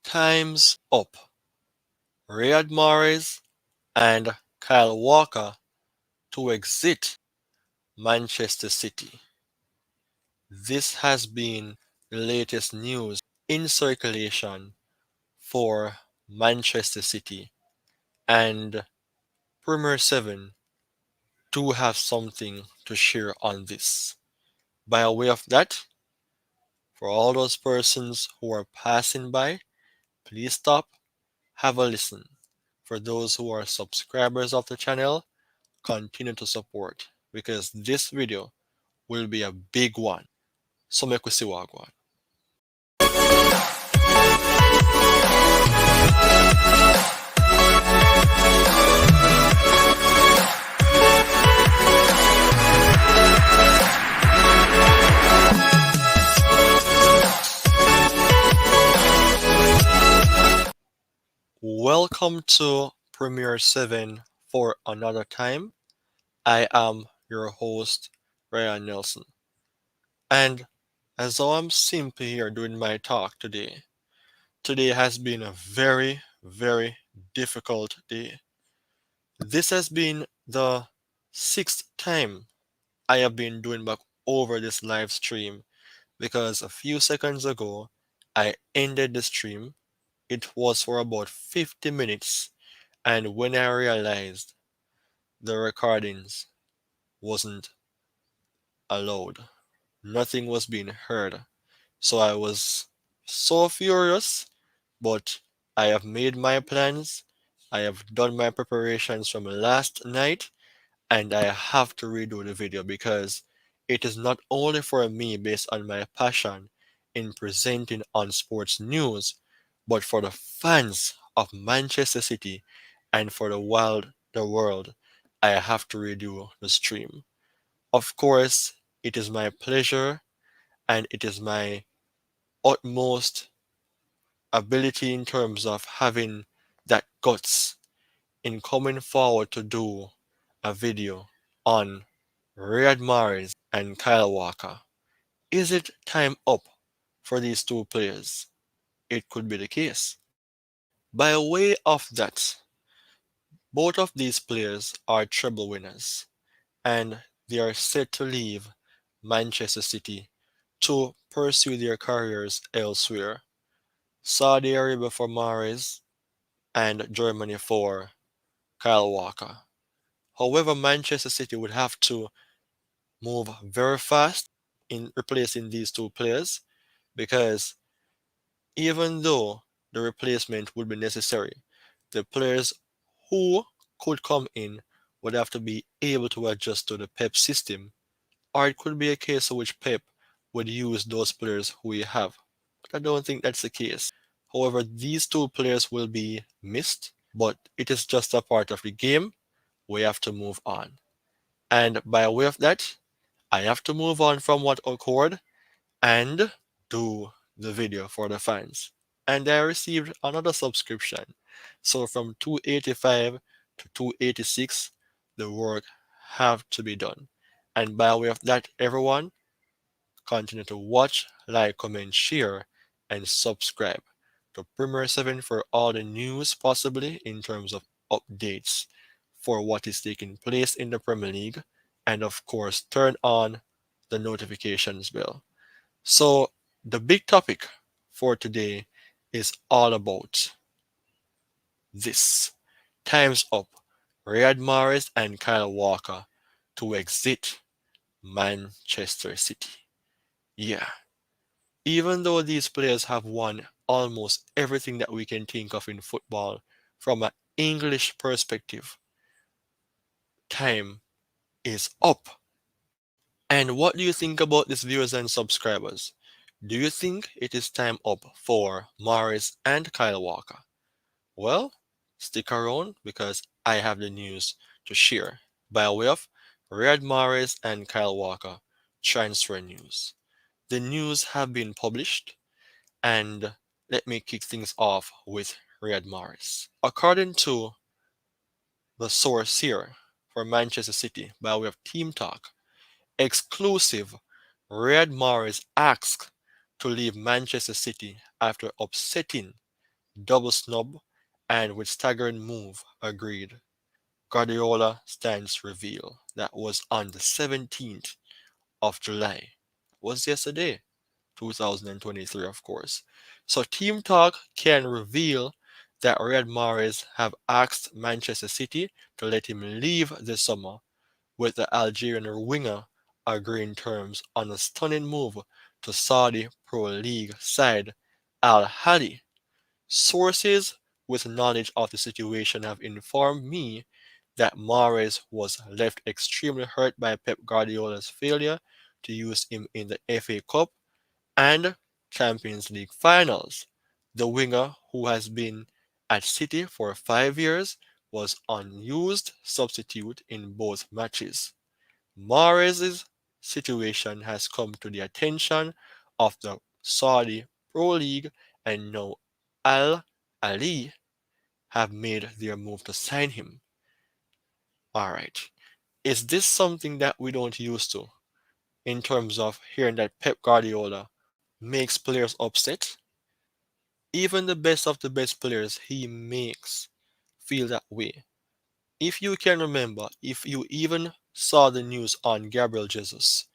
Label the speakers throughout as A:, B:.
A: Time's up. Riyad Mahrez and Kyle Walker to exit Manchester City. This has been the latest news in circulation for Manchester City, and Premier 7 do have something to share on this. By way of that, for all those persons who are passing by, please stop, have a listen. For those who are subscribers of the channel, continue to support because this video will be a big one. So make we see what go on. Welcome to Premier 7 for another time. I am your host, Ryan Nelson. And as I'm simply here doing my talk today has been a very, very difficult day. This has been the sixth time I have been doing back over this live stream because a few seconds ago I ended the stream. It was for about 50 minutes, and when I realized the recordings wasn't allowed, nothing was being heard. So I was so furious, but I have made my plans. I have done my preparations from last night, and I have to redo the video because it is not only for me based on my passion in presenting on sports news, but for the fans of Manchester City and for the world, I have to redo the stream. Of course, it is my pleasure and it is my utmost ability in terms of having that guts in coming forward to do a video on Riyad Mahrez and Kyle Walker. Is it time up for these two players? It could be the case. By way of that, both of these players are treble winners and they are set to leave Manchester City to pursue their careers elsewhere. Saudi Arabia for Mahrez and Germany for Kyle Walker. However, Manchester City would have to move very fast in replacing these two players because even though the replacement would be necessary, the players who could come in would have to be able to adjust to the Pep system, or it could be a case in which Pep would use those players who we have. But I don't think that's the case. However, these two players will be missed, but it is just a part of the game. We have to move on. And by way of that, I have to move on from what occurred and do the video for the fans. And I received another subscription. So from 285 to 286, the work have to be done. And by way of that, everyone, continue to watch, like, comment, share, and subscribe to Premier 7 for all the news possibly in terms of updates for what is taking place in the Premier League. And of course, turn on the notifications bell. So, the big topic for today is all about this. Time's up. Riyad Mahrez and Kyle Walker to exit Manchester City. Yeah, even though these players have won almost everything that we can think of in football from an English perspective, time is up. And what do you think about this, viewers and subscribers? Do you think it is time up for Mahrez and Kyle Walker? Well, stick around because I have the news to share by way of Riyad Mahrez and Kyle Walker transfer news. The news have been published, and let me kick things off with Riyad Mahrez. According to the source here for Manchester City by way of Team Talk, exclusive, Riyad Mahrez asked to leave Manchester City after upsetting double snub, and with staggering move, agreed. Guardiola stance reveal. That was on the 17th of July. Was yesterday, 2023, of course. So Team Talk can reveal that Riyad Mahrez have asked Manchester City to let him leave this summer, with the Algerian winger agreeing terms on a stunning move to Saudi Pro League side Al Ahly. Sources with knowledge of the situation have informed me that Mahrez was left extremely hurt by Pep Guardiola's failure to use him in the FA Cup and Champions League finals. The winger, who has been at City for 5 years, was unused substitute in both matches. Mahrez's situation has come to the attention of the Saudi Pro League, and now Al Ali have made their move to sign him. Alright. Is this something that we don't used to in terms of hearing that Pep Guardiola makes players upset? Even the best of the best players he makes feel that way. If you can remember, if you even saw the news on Gabriel Jesus,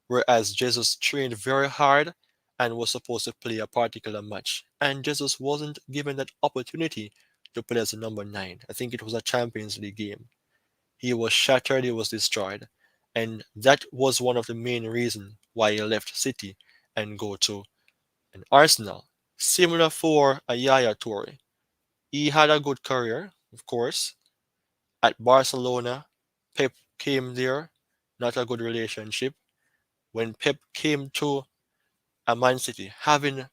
A: whereas Jesus trained very hard and was supposed to play a particular match, and Jesus wasn't given that opportunity to play as a number 9. I think it was a Champions League game. He was shattered, he was destroyed. And that was one of the main reasons why he left City and go to an Arsenal. Similar for a Yaya Toure. He had a good career, of course, at Barcelona. Pep came there, not a good relationship. When Pep came to a Man City, having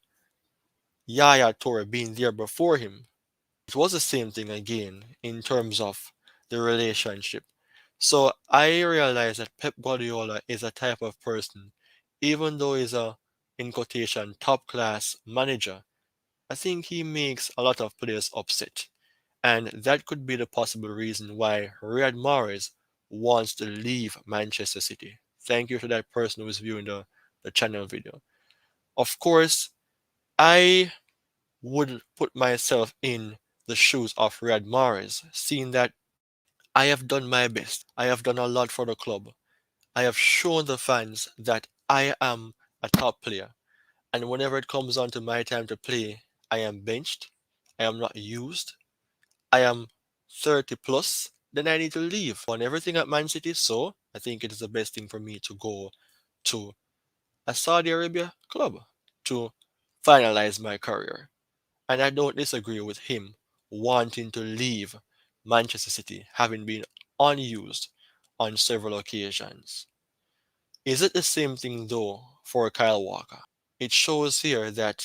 A: Yaya Toure being there before him, it was the same thing again in terms of the relationship. So I realize that Pep Guardiola is a type of person, even though he's a, in quotation, top class manager, I think he makes a lot of players upset. And that could be the possible reason why Riyad Mahrez wants to leave Manchester City. Thank you to that person who is viewing the channel video. Of course, I would put myself in the shoes of Riyad Mahrez, seeing that I have done my best. I have done a lot for the club. I have shown the fans that I am a top player. And whenever it comes on to my time to play, I am benched. I am not used. I am 30 plus. Then I need to leave. On everything at Man City, so I think it is the best thing for me to go to a Saudi Arabia club to finalize my career. And I don't disagree with him wanting to leave Manchester City, having been unused on several occasions. Is it the same thing though for Kyle Walker? It shows here that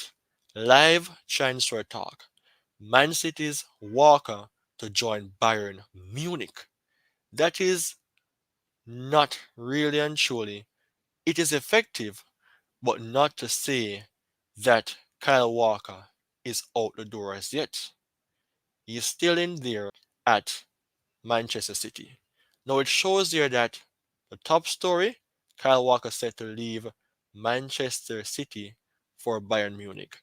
A: live transfer talk, Man City's Walker to join Bayern Munich. That is not really and truly. It is effective, but not to say that Kyle Walker is out the door as yet. He's still in there at Manchester City. Now it shows here that the top story, Kyle Walker set to leave Manchester City for Bayern Munich.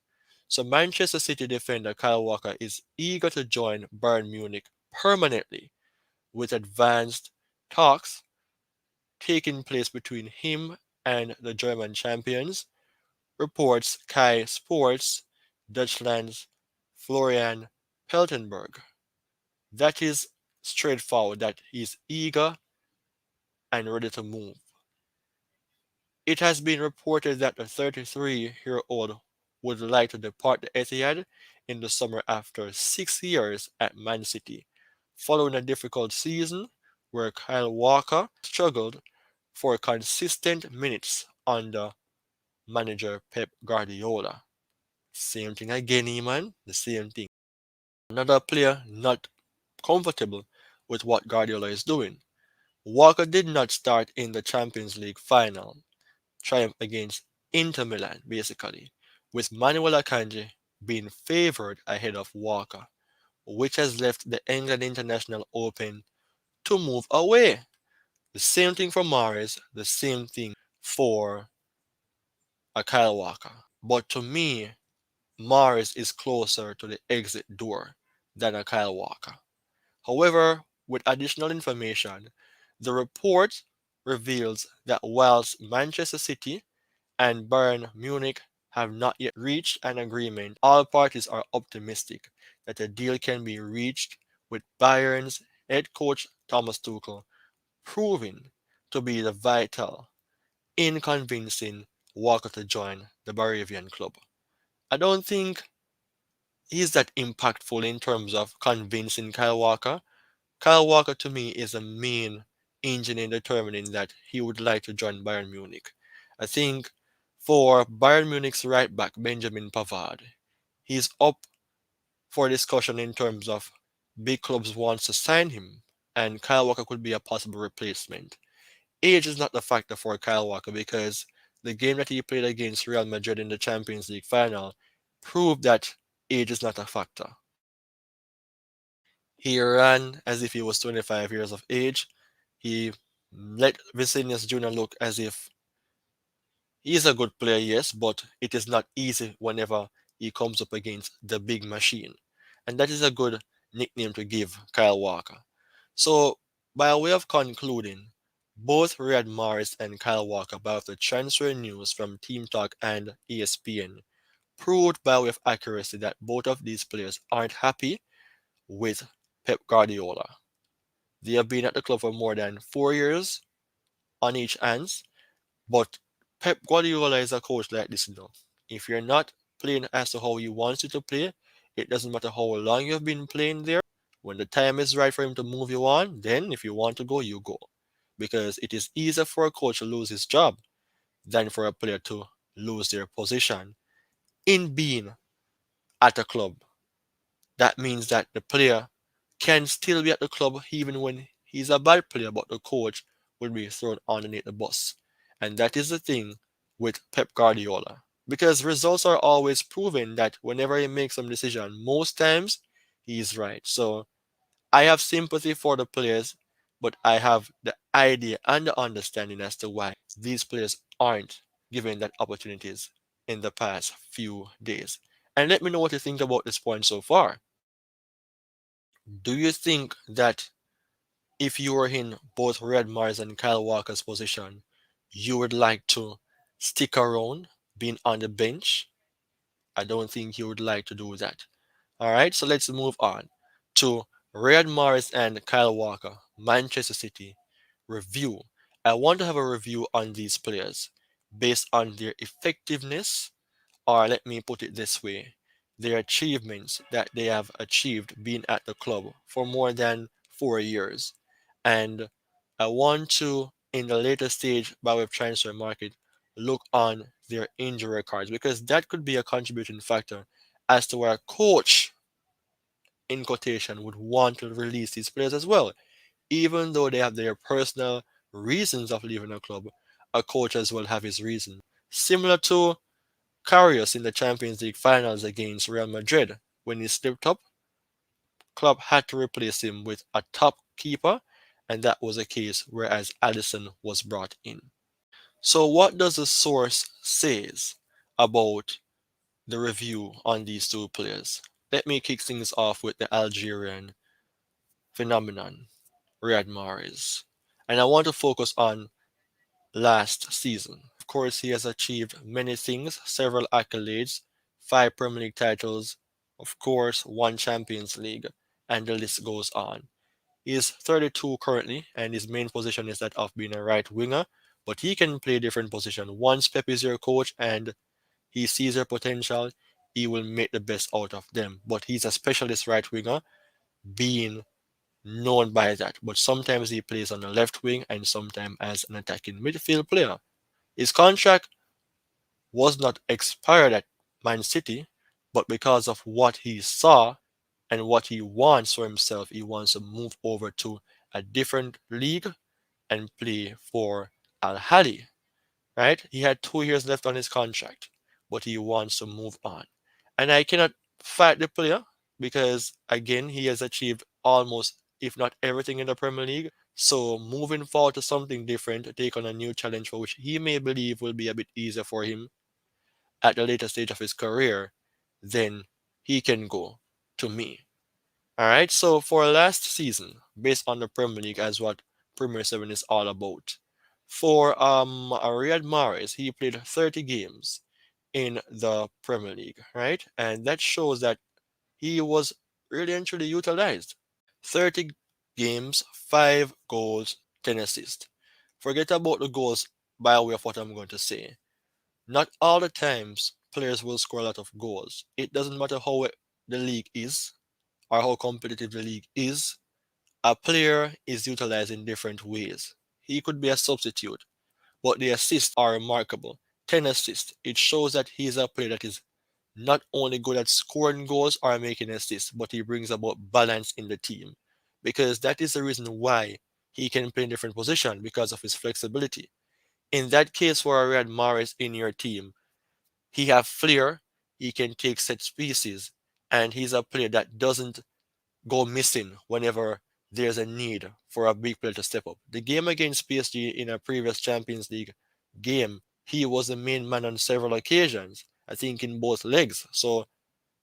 A: So Manchester City defender Kyle Walker is eager to join Bayern Munich permanently, with advanced talks taking place between him and the German champions, reports Kai Sports Deutschland's Florian Peltenberg. That is straightforward, that he's eager and ready to move. It has been reported that the 33-year-old would like to depart the Etihad in the summer after 6 years at Man City, following a difficult season where Kyle Walker struggled for consistent minutes under manager Pep Guardiola. Same thing again, man. The same thing. Another player not comfortable with what Guardiola is doing. Walker did not start in the Champions League final triumph against Inter Milan, basically, with Manuel Akanji being favoured ahead of Walker, which has left the England international open to move away. The same thing for Mahrez, the same thing for Kyle Walker. But to me, Mahrez is closer to the exit door than a Kyle Walker. However, with additional information, the report reveals that whilst Manchester City and Bayern Munich have not yet reached an agreement, all parties are optimistic that a deal can be reached, with Bayern's head coach Thomas Tuchel proving to be the vital in convincing Walker to join the Bavarian club. I don't think he's that impactful in terms of convincing Kyle Walker. Kyle Walker to me is a main engine in determining that he would like to join Bayern Munich. I think for Bayern Munich's right back Benjamin Pavard, he's up for discussion in terms of big clubs wants to sign him, and Kyle Walker could be a possible replacement. Age is not the factor for Kyle Walker because the game that he played against Real Madrid in the Champions League final proved that age is not a factor. He ran as if he was 25 years of age. He let Vinicius Jr. look as if he's a good player, yes, but it is not easy whenever he comes up against the big machine. And that is a good nickname to give Kyle Walker. So, by way of concluding, both Riyad Mahrez and Kyle Walker, by way of the transfer news from Team Talk and ESPN, proved by way of accuracy that both of these players aren't happy with Pep Guardiola. They have been at the club for more than 4 years on each hands, but Pep Guardiola is a coach like this, you know. If you're not playing as to how he wants you to play, it doesn't matter how long you've been playing there. When the time is right for him to move you on, then if you want to go, you go. Because it is easier for a coach to lose his job than for a player to lose their position in being at a club. That means that the player can still be at the club even when he's a bad player, but the coach will be thrown underneath the bus. And that is the thing with Pep Guardiola. Because results are always proven that whenever he makes some decision, most times he's right. So I have sympathy for the players, but I have the idea and the understanding as to why these players aren't given that opportunities in the past few days. And let me know what you think about this point so far. Do you think that if you were in both Red Mars and Kyle Walker's position, you would like to stick around being on the bench? I don't think you would like to do that. All right, so let's move on to Riyad Mahrez and Kyle Walker, Manchester City review. I want to have a review on these players based on their effectiveness, or let me put it this way, their achievements that they have achieved being at the club for more than 4 years. And I want to, in the later stage by way of transfer market, look on their injury records because that could be a contributing factor as to where a coach, in quotation, would want to release these players as well. Even though they have their personal reasons of leaving a club, a coach as well have his reason. Similar to Karius in the Champions League finals against Real Madrid. When he slipped up, club had to replace him with a top keeper, and that was a case whereas Allison was brought in. So what does the source says about the review on these two players? Let me kick things off with the Algerian phenomenon, Riyad Mahrez. And I want to focus on last season. Of course, he has achieved many things, several accolades, 5 Premier League titles, of course, 1 Champions League, and the list goes on. He is 32 currently, and his main position is that of being a right winger, but he can play different positions. Once Pep is your coach and he sees their potential, he will make the best out of them. But he's a specialist right winger, being known by that. But sometimes he plays on the left wing and sometimes as an attacking midfield player. His contract was not expired at Man City, but because of what he saw and what he wants for himself, he wants to move over to a different league and play for Al Ahly, right? He had 2 years left on his contract, but he wants to move on. And I cannot fight the player because, again, he has achieved almost, if not everything in the Premier League. So moving forward to something different, to take on a new challenge for which he may believe will be a bit easier for him at the later stage of his career, then he can go to me. All right. So for last season, based on the Premier League as what Premier 7 is all about, for Riyad Mahrez, he played 30 games in the Premier League, right? And that shows that he was really and truly utilized. 30 games, 5 goals, 10 assists. Forget about the goals by way of what I'm going to say. Not all the times players will score a lot of goals. It doesn't matter how the league is or how competitive the league is. A player is utilized in different ways. He could be a substitute, but the assists are remarkable. 10 assists. It shows that he is a player that is not only good at scoring goals or making assists, but he brings about balance in the team. Because that is the reason why he can play in different positions because of his flexibility. In that case, for Riyad Mahrez in your team, he have flair, he can take set pieces, and he's a player that doesn't go missing whenever there's a need for a big player to step up. The game against PSG in a previous Champions League game, he was the main man on several occasions, I think in both legs. So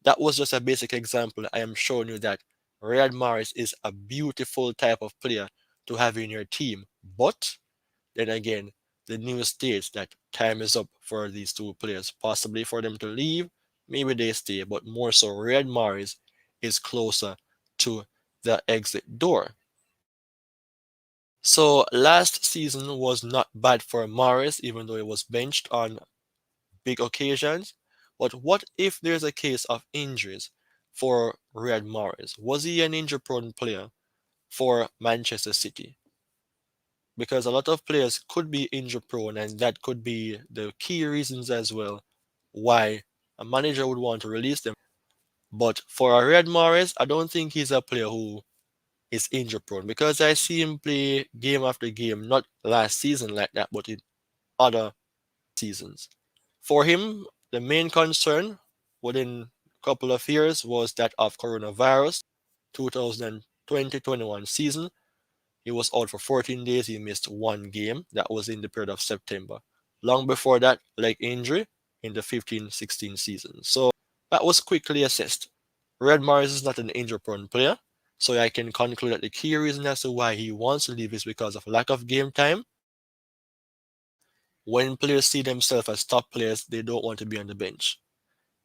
A: that was just a basic example. I am showing you that Riyad Mahrez is a beautiful type of player to have in your team. But then again, the news states that time is up for these two players, possibly for them to leave. Maybe they stay, but more so, Riyad Mahrez is closer to the exit door. So last season was not bad for Mahrez, even though he was benched on big occasions. But what if there's a case of injuries for Riyad Mahrez? Was he an injury-prone player for Manchester City? Because a lot of players could be injury-prone, and that could be the key reasons as well why a manager would want to release them. But for Riyad Mahrez, I don't think he's a player who is injury-prone because I see him play game after game, not last season like that, but in other seasons. For him, the main concern within a couple of years was that of coronavirus. 2020-21 season, he was out for 14 days. He missed one game. That was in the period of September. Long before that, leg injury in the 15-16 season. So that was quickly assessed. Red Mahrez is not an injury-prone player, so I can conclude that the key reason as to why he wants to leave is because of lack of game time. When players see themselves as top players, they don't want to be on the bench.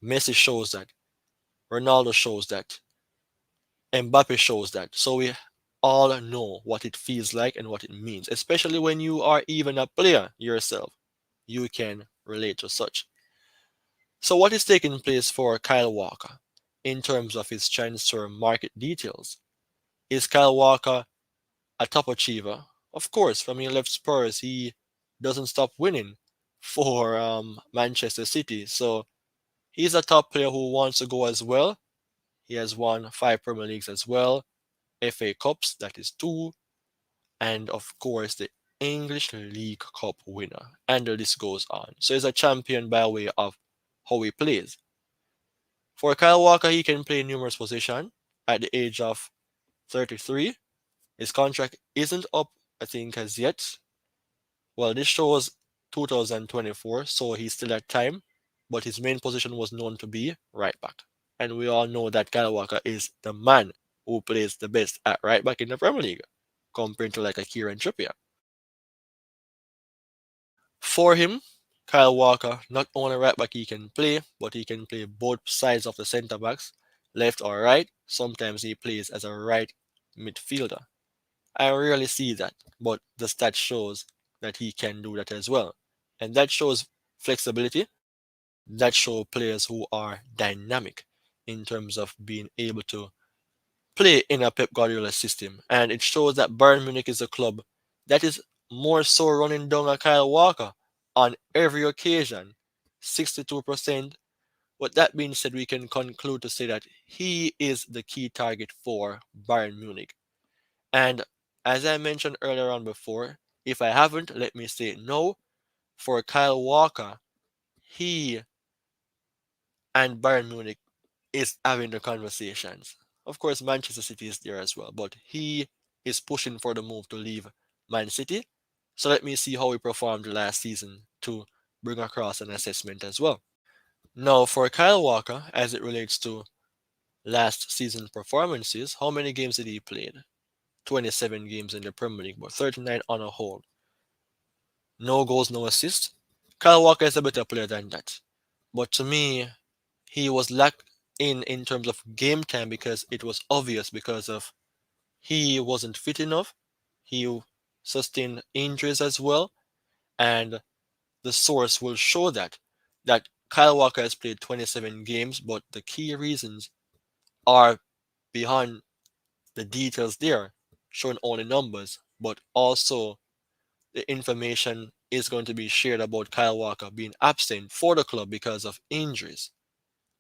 A: Messi shows that. Ronaldo shows that. Mbappe shows that. So we all know what it feels like and what it means, especially when you are even a player yourself. You can relate to such. So what is taking place for Kyle Walker in terms of his transfer market details? Is Kyle Walker a top achiever? Of course, from he left Spurs, he doesn't stop winning for Manchester City. So he's a top player who wants to go as well. He has won 5 Premier Leagues as well, FA Cups, that is 2, and of course the English League Cup winner. And the list goes on. So he's a champion by way of how he plays. For Kyle Walker, he can play numerous positions at the age of 33. His contract isn't up, I think, as yet. Well, this shows 2024, so he's still at time, but his main position was known to be right back. And we all know that Kyle Walker is the man who plays the best at right back in the Premier League, compared to like a Kieran Trippier. For him, Kyle Walker, not only right back he can play, but he can play both sides of the centre backs, left or right. Sometimes he plays as a right midfielder. I rarely see that, but the stat shows that he can do that as well. And that shows flexibility. That shows players who are dynamic in terms of being able to play in a Pep Guardiola system. And it shows that Bayern Munich is a club that is more so running down a Kyle Walker on every occasion. 62%. With that being said, we can conclude to say that he is the key target for Bayern Munich. And as I mentioned earlier on before, if I haven't, let me say no. For Kyle Walker, he and Bayern Munich is having the conversations. Of course, Manchester City is there as well, but he is pushing for the move to leave Man City. So let me see how he performed last season to bring across an assessment as well. Now, for Kyle Walker, as it relates to last season performances, how many games did he play? 27 games in the Premier League, but 39 on a whole. No goals, no assists. Kyle Walker is a better player than that. But to me, he was lacked in terms of game time because it was obvious because of he wasn't fit enough. He sustained injuries as well, and the source will show that Kyle Walker has played 27 games, but the key reasons are behind the details there, showing only numbers, but also the information is going to be shared about Kyle Walker being absent for the club because of injuries.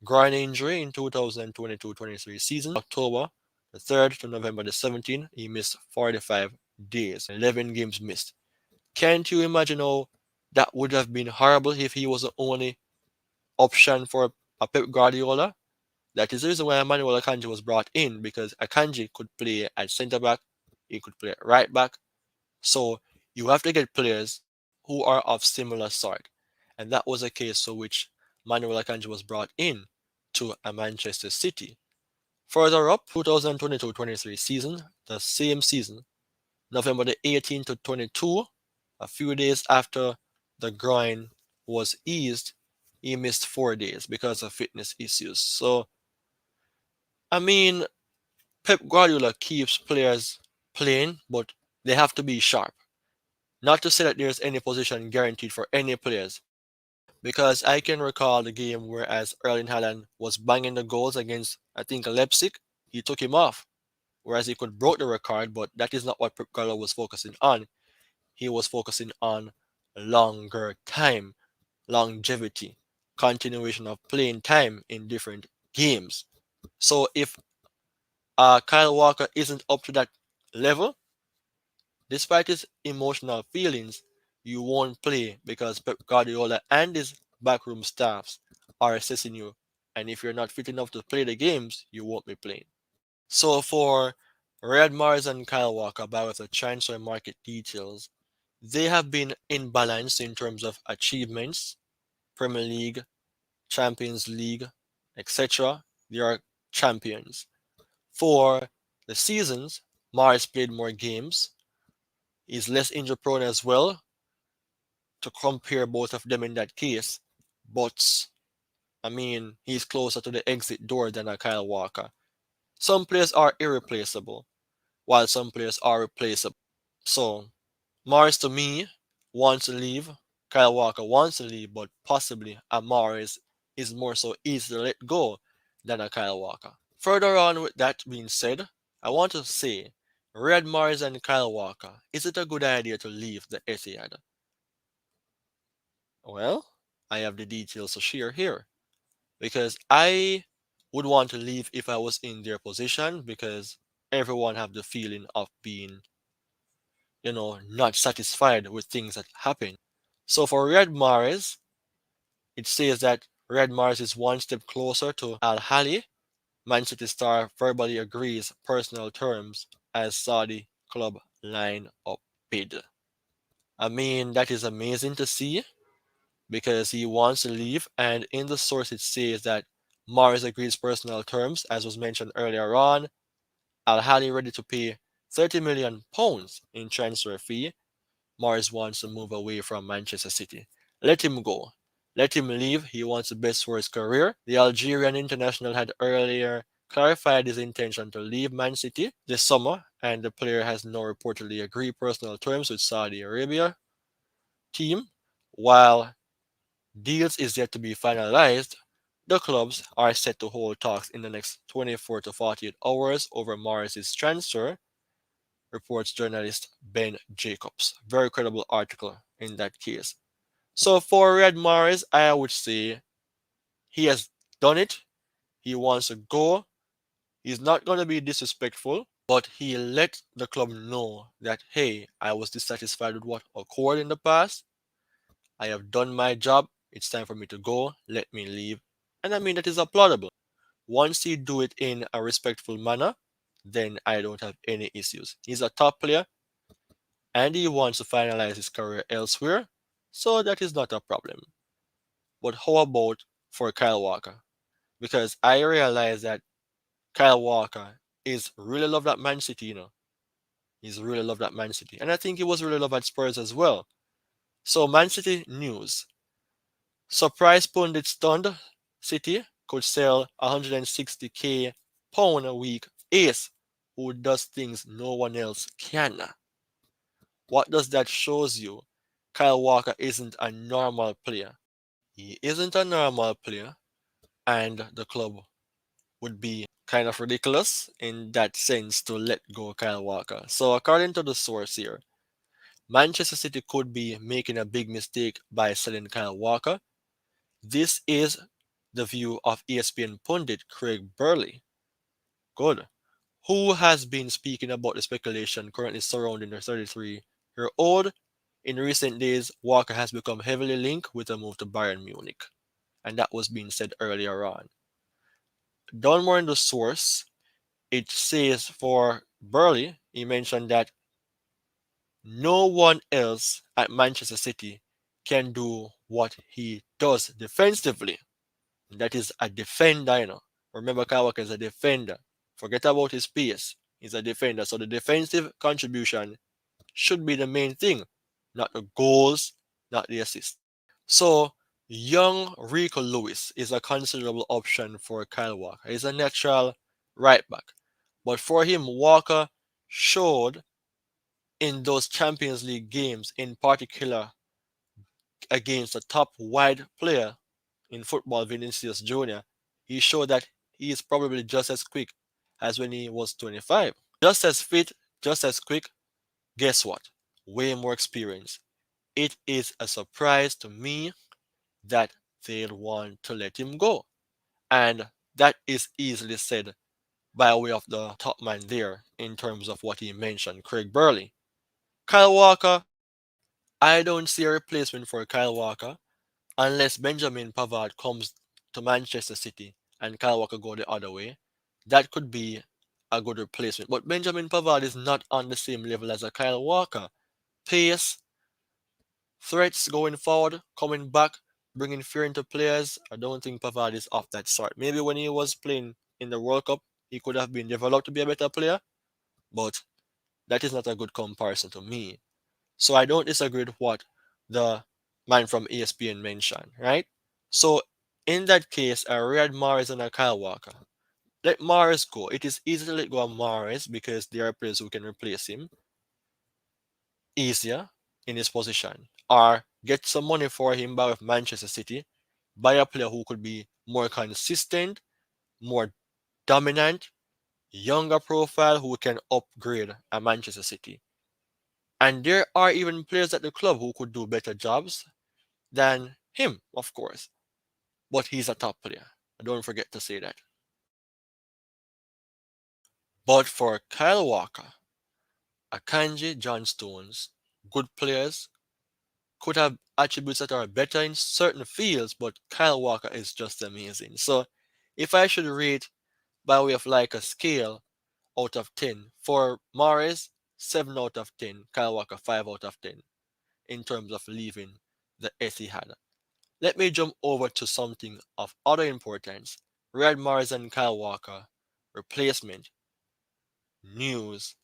A: Groin injury in 2022-23 season, October the 3rd to November the 17th, he missed 45 days, 11 games missed. Can't you imagine how that would have been horrible if he was the only option for a Pep Guardiola? That is the reason why Emmanuel Akanji was brought in because Akanji could play at centre back, he could play at right back. So you have to get players who are of similar sort. And that was a case for which Manuel Akanji was brought in to a Manchester City. Further up, 2022-23 season, the same season, November the 18th to 22, a few days after the groin was eased, he missed 4 days because of fitness issues. So, I mean, Pep Guardiola keeps players playing, but they have to be sharp. Not to say that there's any position guaranteed for any players, because I can recall the game whereas Erling Haaland was banging the goals against, I think, Leipzig, he took him off, whereas he could broke the record, but that is not what Pep Guardiola was focusing on. He was focusing on longer time, longevity, continuation of playing time in different games. So if Kyle Walker isn't up to that level, despite his emotional feelings, you won't play because Pep Guardiola and his backroom staffs are assessing you. And if you're not fit enough to play the games, you won't be playing. So for Riyad Mahrez and Kyle Walker, by with the transfer market details, they have been imbalanced in terms of achievements, Premier League, Champions League, etc. They are champions. For the seasons, Mahrez played more games, is less injury prone as well to compare both of them in that case. But I mean, he's closer to the exit door than a Kyle Walker. Some players are irreplaceable, while some players are replaceable. So Morris to me wants to leave. Kyle Walker wants to leave, but possibly a Morris is more so easy to let go than a Kyle Walker. Further on with that being said, I want to say, Riyad Mahrez and Kyle Walker, is it a good idea to leave the Etihad? Well, I have the details to share here because I would want to leave if I was in their position because everyone have the feeling of being, not satisfied with things that happen. So for Riyad Mahrez, it says that Riyad Mahrez is one step closer to Al Ahly. Man City star verbally agrees personal terms as Saudi club line up bid. I mean, that is amazing to see because he wants to leave. And in the source, it says that Mahrez agrees personal terms, as was mentioned earlier on. Al Ahly ready to pay £30 million in transfer fee. Mahrez wants to move away from Manchester City. Let him go. Let him leave. He wants the best for his career. The Algerian international had earlier clarified his intention to leave Man City this summer, and the player has now reportedly agreed personal terms with Saudi Arabia team. While deals is yet to be finalized, the clubs are set to hold talks in the next 24 to 48 hours over Morris's transfer, reports journalist Ben Jacobs. Very credible article in that case. So for Riyad Mahrez, I would say he has done it. He wants to go. He's not going to be disrespectful, but he let the club know that, hey, I was dissatisfied with what occurred in the past. I have done my job. It's time for me to go. Let me leave. And I mean, that is applaudable. Once he do it in a respectful manner, then I don't have any issues. He's a top player and he wants to finalize his career elsewhere, so that is not a problem. But how about for Kyle Walker because I realize that Kyle Walker is really loved at Man City, He's really loved at Man City. And I think he was really loved at Spurs as well. So Man City news. Surprise pundit stunned City could sell 160k pound a week ace who does things no one else can. What does that shows you? Kyle Walker isn't a normal player. He isn't a normal player, and the club would be kind of ridiculous in that sense to let go Kyle Walker. So according to the source here, Manchester City could be making a big mistake by selling Kyle Walker. This is the view of ESPN pundit Craig Burley. Good. Who has been speaking about the speculation currently surrounding the 33-year-old. In recent days, Walker has become heavily linked with a move to Bayern Munich, and that was being said earlier on. Down more in the source, it says for Burley, he mentioned that no one else at Manchester City can do what he does defensively. That is a defender. Remember, Kyle Walker is a defender. Forget about his pace. He's a defender. So the defensive contribution should be the main thing, not the goals, not the assist. So young Rico Lewis is a considerable option for Kyle Walker. He's a natural right back. But for him, Walker showed in those Champions League games, in particular against a top wide player in football, Vinicius Jr., he showed that he is probably just as quick as when he was 25. Just as fit, just as quick. Guess what? Way more experience. It is a surprise to me that they'll want to let him go. And that is easily said by way of the top man there in terms of what he mentioned, Craig Burley. Kyle Walker, I don't see a replacement for Kyle Walker unless Benjamin Pavard comes to Manchester City and Kyle Walker go the other way. That could be a good replacement. But Benjamin Pavard is not on the same level as a Kyle Walker. Pace, threats going forward, coming back, bringing fear into players. I don't think Pavard is of that sort. Maybe when he was playing in the World Cup, he could have been developed to be a better player, but that is not a good comparison to me. So I don't disagree with what the man from ESPN mentioned, right? So in that case, a Riyad Mahrez and a Kyle Walker. Let Mahrez go. It is easy to let go of Mahrez because there are players who can replace him easier in his position. Or get some money for him by with Manchester City, buy a player who could be more consistent, more dominant, younger profile who can upgrade at Manchester City. And there are even players at the club who could do better jobs than him, of course. But he's a top player. Don't forget to say that. But for Kyle Walker, Akanji, John Stones, good players, could have attributes that are better in certain fields, but Kyle Walker is just amazing. So if I should rate by way of like a scale out of 10, for Mahrez, 7 out of 10, Kyle Walker, 5 out of 10, in terms of leaving the Etihad. Let me jump over to something of other importance. Riyad Mahrez and Kyle Walker, replacement, news,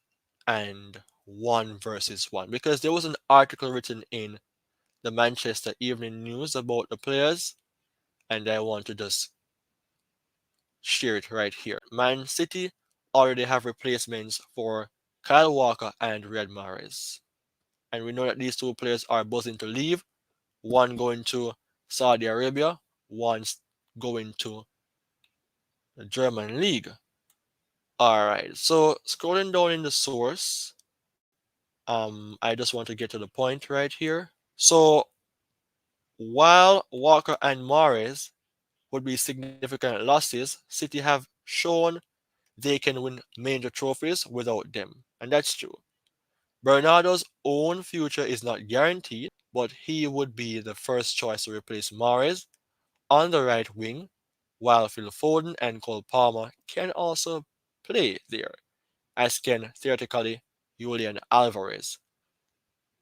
A: and one versus one. Because there was an article written in the Manchester Evening News about the players, and I want to just share it right here. Man City already have replacements for Kyle Walker and Riyad Mahrez. And we know that these two players are buzzing to leave. One going to Saudi Arabia, one's going to the German league. Alright, so scrolling down in the source, I just want to get to the point right here. So while Walker and Mahrez would be significant losses, City have shown they can win major trophies without them. And that's true. Bernardo's own future is not guaranteed, but he would be the first choice to replace Mahrez on the right wing, while Phil Foden and Cole Palmer can also play there, as can theoretically Julian Alvarez.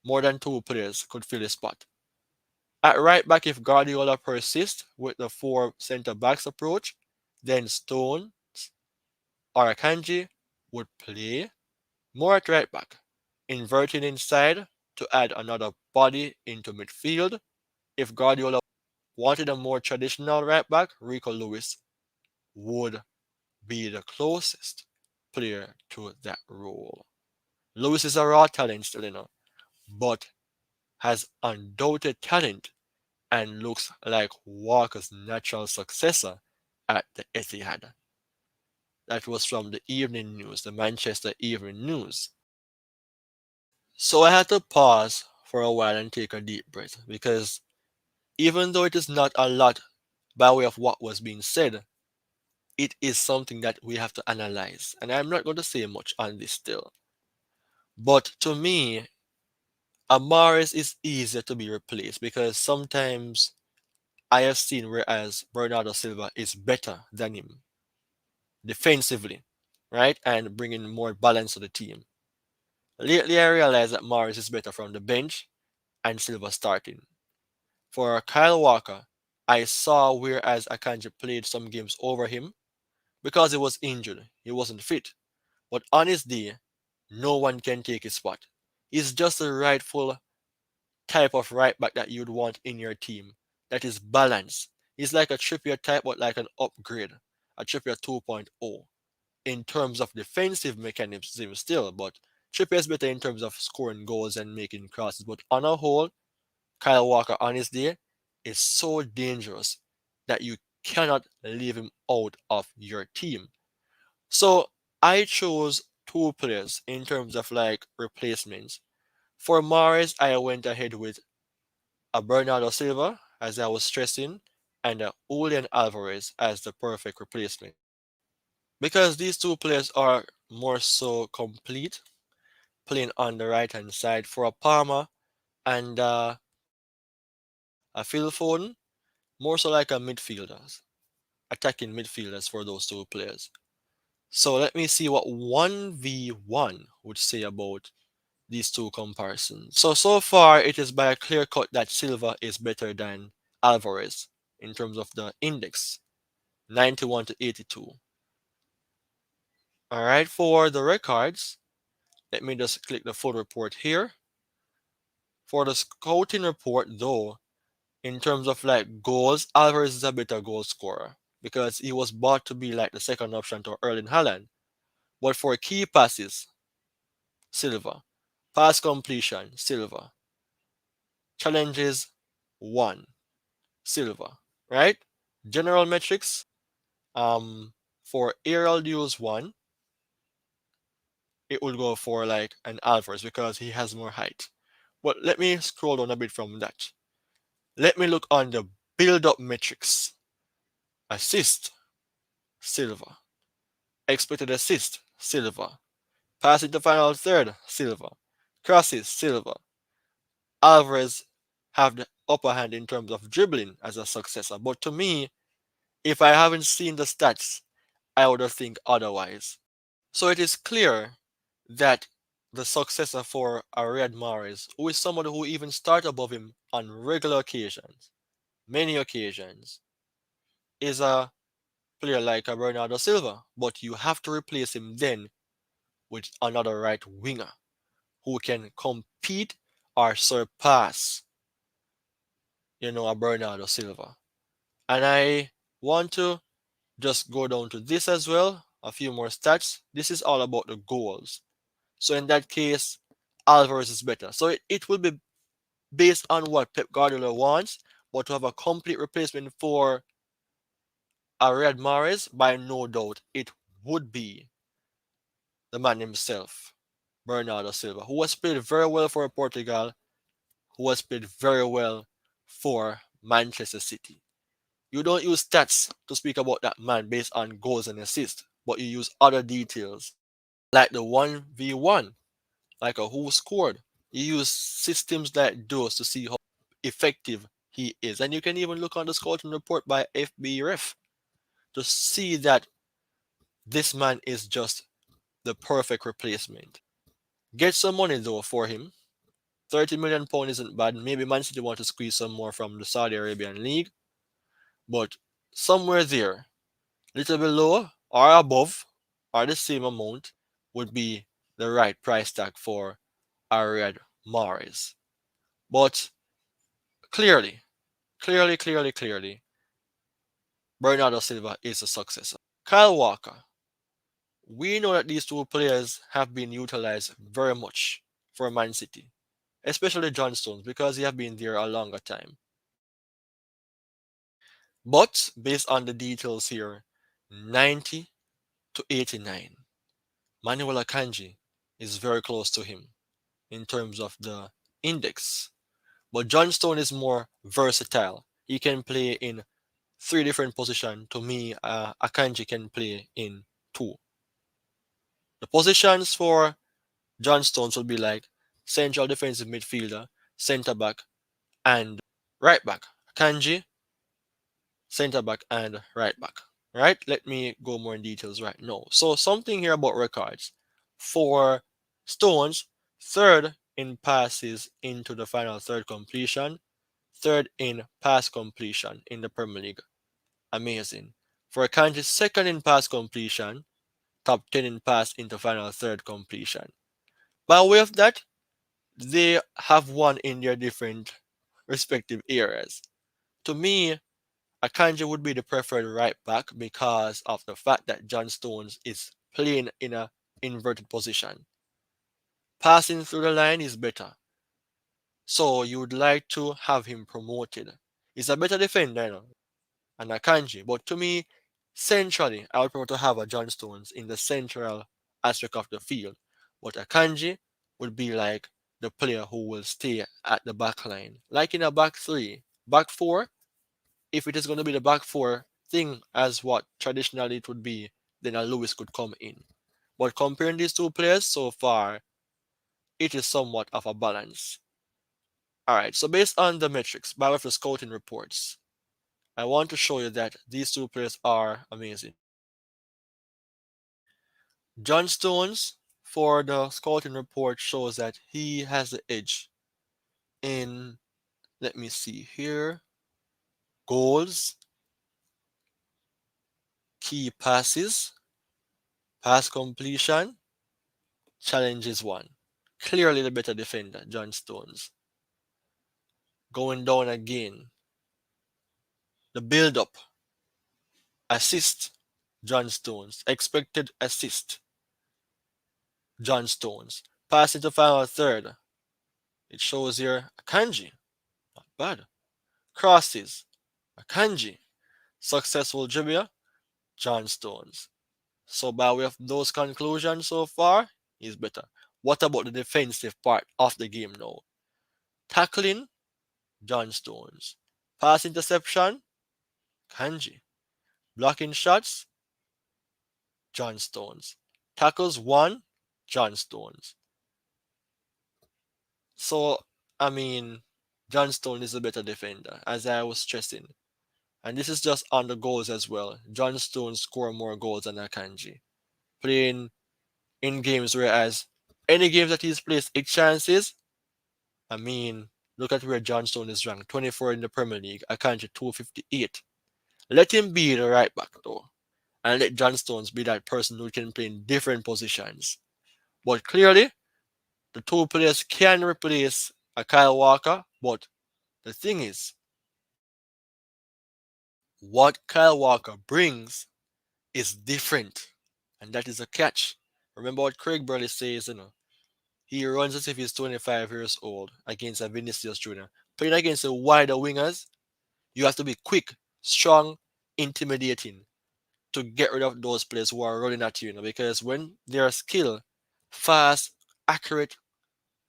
A: More than two players could fill the spot. At right back, if Guardiola persists with the four centre backs approach, then Stone or Akanji would play more at right back, inverting inside to add another body into midfield. If Guardiola wanted a more traditional right back, Rico Lewis would be the closest player to that role. Lewis is a raw talent still, but has undoubted talent and looks like Walker's natural successor at the Etihad. That was from the Evening News, the Manchester Evening News. So I had to pause for a while and take a deep breath because even though it is not a lot by way of what was being said, it is something that we have to analyze. And I'm not going to say much on this still. But to me, Amaris is easier to be replaced because sometimes I have seen whereas Bernardo Silva is better than him defensively, right? And bringing more balance to the team. Lately, I realized that Morris is better from the bench and Silva starting. For Kyle Walker, I saw whereas Akanji played some games over him because he was injured, he wasn't fit. But on his day, no one can take his spot. He's just the rightful type of right back that you'd want in your team that is balanced. He's like a Trippier type, but like an upgrade, a Trippier 2.0 in terms of defensive mechanism still, but Trippier is better in terms of scoring goals and making crosses. But on a whole, Kyle Walker on his day is so dangerous that you cannot leave him out of your team. So I chose two players in terms of like replacements. For Mahrez, I went ahead with a Bernardo Silva, as I was stressing, and a Julian Alvarez as the perfect replacement. Because these two players are more so complete, playing on the right hand side for a Palmer and a Phil Foden, more so like a midfielders, attacking midfielders for those two players. So let me see what 1v1 would say about these two comparisons. So far it is by a clear cut that Silva is better than Alvarez in terms of the index, 91 to 82. All right, for the records, let me just click the full report here. For the scouting report, though, in terms of like goals, Alvarez is a better goal scorer because he was bought to be like the second option to Erling Haaland. But for key passes, Silva. Pass completion, Silva. Challenges, 1, Silva. Right? General metrics, for aerial duels, 1, it would go for like an Alvarez because he has more height. But let me scroll down a bit from that. Let me look on the build-up metrics. Assist, Silva. Expected assist, Silva. Pass into final third, Silva. Crosses, Silva. Alvarez have the upper hand in terms of dribbling as a successor. But to me, if I haven't seen the stats, I would think otherwise. So it is clear that the successor for Riyad Mahrez, who is somebody who even start above him on regular occasions, many occasions, is a player like a Bernardo Silva. But you have to replace him then with another right winger who can compete or surpass, a Bernardo Silva. And I want to just go down to this as well, a few more stats. This is all about the goals. So in that case, Alvarez is better. So it will be based on what Pep Guardiola wants, but to have a complete replacement for Riyad Mahrez, by no doubt, it would be the man himself, Bernardo Silva, who has played very well for Portugal, who has played very well for Manchester City. You don't use stats to speak about that man based on goals and assists, but you use other details like the 1v1, like a who scored. You use systems like those to see how effective he is. And you can even look on the scouting report by FBref to see that this man is just the perfect replacement. Get some money though for him. £30 million isn't bad. Maybe Man City want to squeeze some more from the Saudi Arabian League, but somewhere there, little below or above or the same amount would be the right price tag for Riyad Mahrez. But clearly, clearly, Bernardo Silva is a successor. Kyle Walker. We know that these two players have been utilized very much for Man City, especially John Stones because he have been there a longer time. But based on the details here, 90 to 89, Manuel Akanji is very close to him in terms of the index. But John Stone is more versatile. He can play in three different positions. To me, Akanji can play in two. The positions for John Stones will be like central defensive midfielder, centre back, and right back. Akanji, centre back, and right back. Right? Let me go more in details right now. So something here about records. For Stones, third in passes into the final third completion, third in pass completion in the Premier League. Amazing. For Akanji, second in pass completion, top 10 in pass into final third completion. By way of that, they have won in their different respective areas. To me, Akanji would be the preferred right back because of the fact that John Stones is playing in a inverted position. Passing through the line is better. So you would like to have him promoted. He's a better defender, you know, and Akanji. But to me, centrally, I would prefer to have a John Stones in the central aspect of the field. But Akanji would be like the player who will stay at the back line. Like in a back three, back four, if it is going to be the back four thing as what traditionally it would be, then a Lewis could come in. But comparing these two players so far, it is somewhat of a balance. Alright, so based on the metrics, by way of the scouting reports, I want to show you that these two players are amazing. John Stones, for the scouting report, shows that he has the edge in, let me see here, goals, key passes, pass completion, challenges won. Clearly the better defender, John Stones. Going down again, the build up, assist, John Stones. Expected assist, John Stones. Pass into final third. It shows here Akanji. Not bad. Crosses, Akanji. Successful dribbler, John Stones. So by way of those conclusions so far, he's better. What about the defensive part of the game now? Tackling, John Stones. Pass interception, Kanji. Blocking shots, John Stones. Tackles won, John Stones. So, I mean, John Stone is a better defender, as I was stressing. And this is just on the goals as well. John Stone score more goals than Akanji. Playing in games, whereas any games that he's played, 8 chances. I mean, look at where John Stone is ranked 24 in the Premier League, Akanji 258. Let him be the right back though, and let John Stones be that person who can play in different positions. But clearly, the two players can replace a Kyle Walker, but the thing is, what Kyle Walker brings is different, and that is a catch. Remember what Craig Burley says, he runs as if he's 25 years old against a Vinicius Jr. Playing against the wider wingers, you have to be quick, strong, intimidating to get rid of those players who are running at you, because when they're skilled, fast, accurate,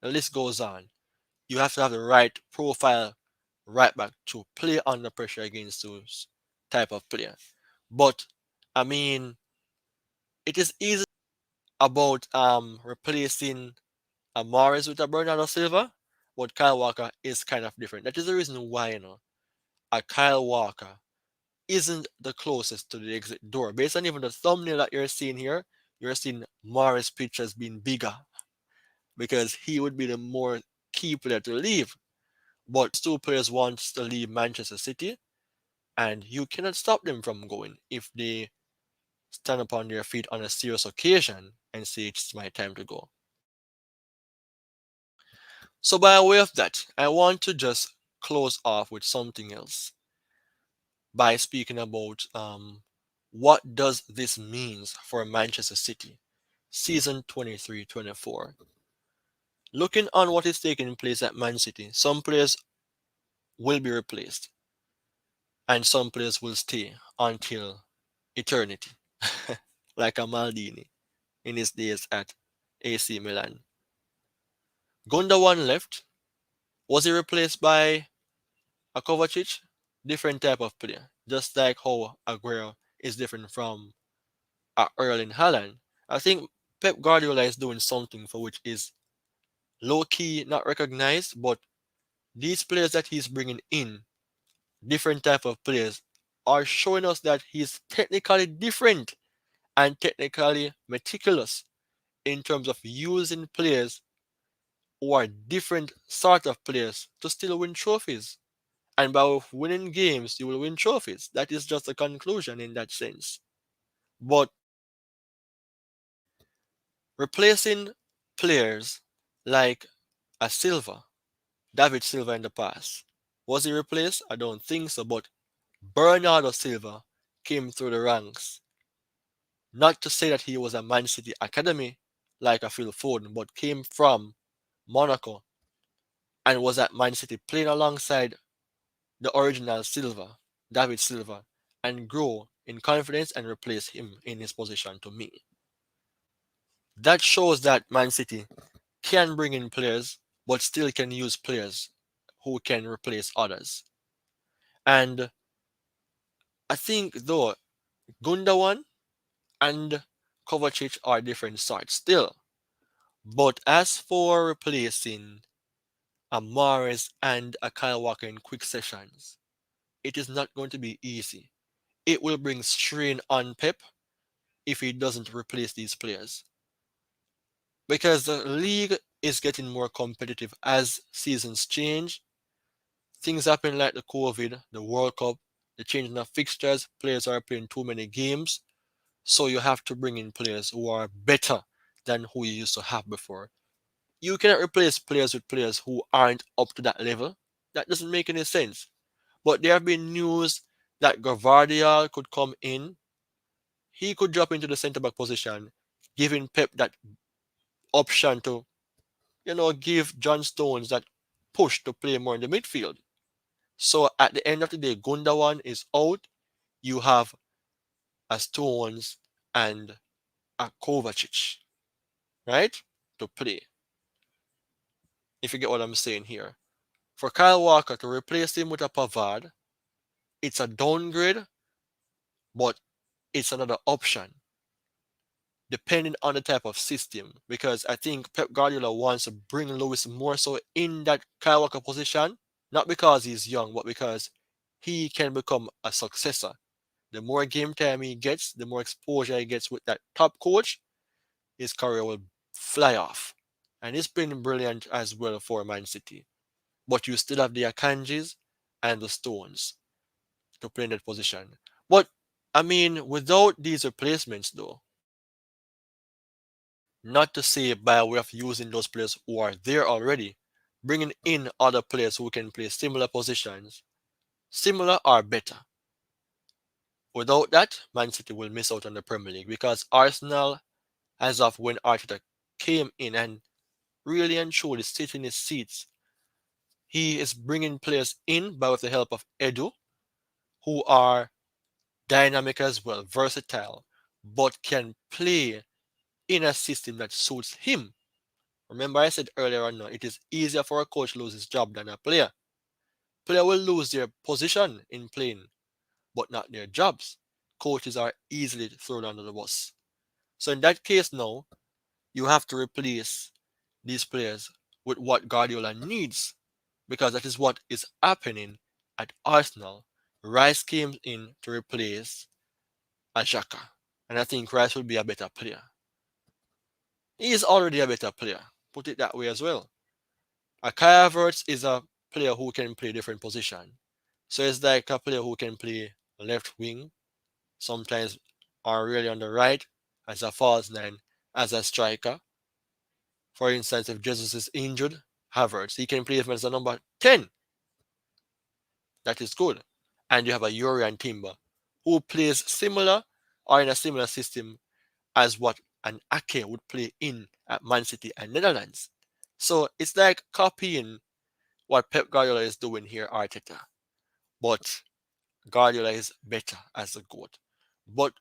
A: the list goes on. You have to have the right profile right back to play under pressure against those type of player. But I mean, it is easy about replacing a Mahrez with a Bernardo Silva, but Kyle Walker is kind of different. That is the reason why a Kyle Walker isn't the closest to the exit door. Based on even the thumbnail that you're seeing here, you're seeing Mahrez pictures being bigger because he would be the more key player to leave. But these two players want to leave Manchester City, and you cannot stop them from going if they stand upon their feet on a serious occasion and say it's my time to go. So by way of that, I want to just close off with something else by speaking about what does this means for Manchester City season 23-24. Looking on what is taking place at Man City, some players will be replaced and some players will stay until eternity, like a Maldini in his days at AC Milan. Gundogan left. Was he replaced by a Kovacic? Different type of player. Just like how Aguero is different from Erling Haaland. I think Pep Guardiola is doing something for which is low key not recognized, but these players that he's bringing in, different type of players, are showing us that he's technically different and technically meticulous in terms of using players who are different sort of players to still win trophies. And by winning games, you will win trophies. That is just a conclusion in that sense. But replacing players like a Silva, David Silva in the past, was he replaced? I don't think so. But Bernardo Silva came through the ranks. Not to say that he was a Man City academy like a Phil Foden, but came from Monaco and was at Man City playing alongside the original Silva, David Silva, and grow in confidence and replace him in his position to me. That shows that Man City can bring in players, but still can use players who can replace others. And I think though Gundogan and Kovacic are different sorts still. But as for replacing a Mahrez and a Kyle Walker in quick sessions, it is not going to be easy. It will bring strain on Pep if he doesn't replace these players. Because the league is getting more competitive as seasons change. Things happen like the COVID, the World Cup, the changing of fixtures. Players are playing too many games. So you have to bring in players who are better than who you used to have before. You cannot replace players with players who aren't up to that level. That doesn't make any sense. But there have been news that Gavardiol could come in. He could drop into the centre back position, giving Pep that option to, give John Stones that push to play more in the midfield. So at the end of the day, Gundogan is out. You have a Stones and a Kovacic, right? To play. If you get what I'm saying here. For Kyle Walker to replace him with a Pavard, it's a downgrade, but it's another option depending on the type of system. Because I think Pep Guardiola wants to bring Lewis more so in that Kyle Walker position, not because he's young, but because he can become a successor. The more game time he gets, the more exposure he gets with that top coach, his career will fly off. And it's been brilliant as well for Man City. But you still have the Akanjis and the Stones to play in that position. But I mean, without these replacements, though, not to say by way of using those players who are there already, bringing in other players who can play similar positions, similar or better. Without that, Man City will miss out on the Premier League because Arsenal, as of when Arteta came in and really and truly sit in his seats, he is bringing players in by with the help of Edu, who are dynamic as well, versatile, but can play in a system that suits him. Remember, I said earlier on, now, it is easier for a coach to lose his job than a player. Player will lose their position in playing, but not their jobs. Coaches are easily thrown under the bus. So in that case now, you have to replace these players with what Guardiola needs, because that is what is happening at Arsenal. Rice came in to replace Xhaka, and I think Rice will be a better player. He is already a better player, put it that way as well. A Kai Havertz is a player who can play different position. So it's like a player who can play left wing, sometimes or really on the right as a false nine, as a striker. For instance, if Jesus is injured, Havertz, he can play him as a number 10. That is good. And you have a Yuri and Timber who plays similar or in a similar system as what an Ake would play in at Man City and Netherlands. So it's like copying what Pep Guardiola is doing here, Arteta. But Guardiola is better as a GOAT. But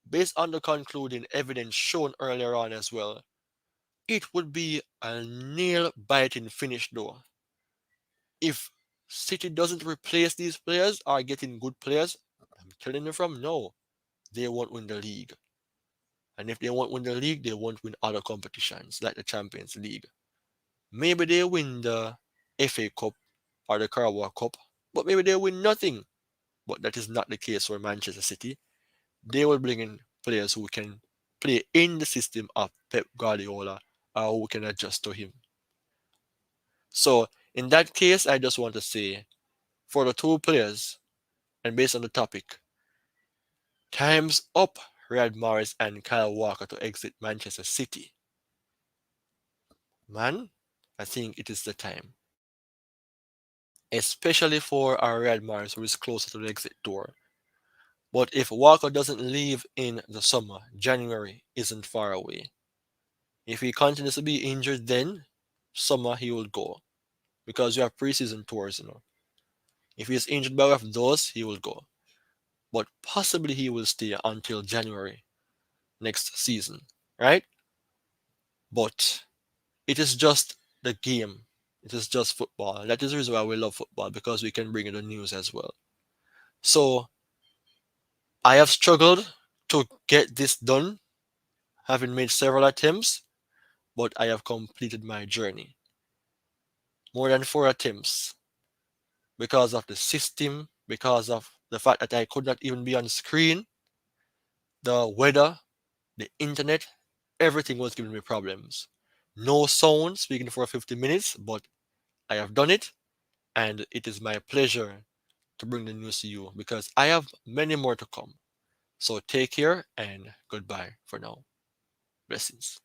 A: based on the concluding evidence shown earlier on as well, it would be a nail biting finish though. If City doesn't replace these players or getting good players, I'm telling you from now, they won't win the league. And if they won't win the league, they won't win other competitions like the Champions League. Maybe they win the FA Cup or the Carabao Cup, but maybe they win nothing. But that is not the case for Manchester City. They will bring in players who can play in the system of Pep Guardiola or who can adjust to him. So in that case, I just want to say for the two players, and based on the topic, time's up Riyad Mahrez and Kyle Walker to exit Manchester City. Man, I think it is the time. Especially for our Riyad Mahrez who is closer to the exit door. But if Walker doesn't leave in the summer, January isn't far away. If he continues to be injured then, summer he will go. Because you have preseason tours. If he is injured by one of those, he will go. But possibly he will stay until January next season, right? But it is just the game. It is just football. That is the reason why we love football, because we can bring in the news as well. So I have struggled to get this done, having made several attempts, but I have completed my journey. More than 4 attempts because of the system, because of the fact that I could not even be on screen, the weather, the internet, everything was giving me problems. No sound speaking for 50 minutes, but I have done it, and it is my pleasure to bring the news to you because I have many more to come. So take care and goodbye for now. Blessings.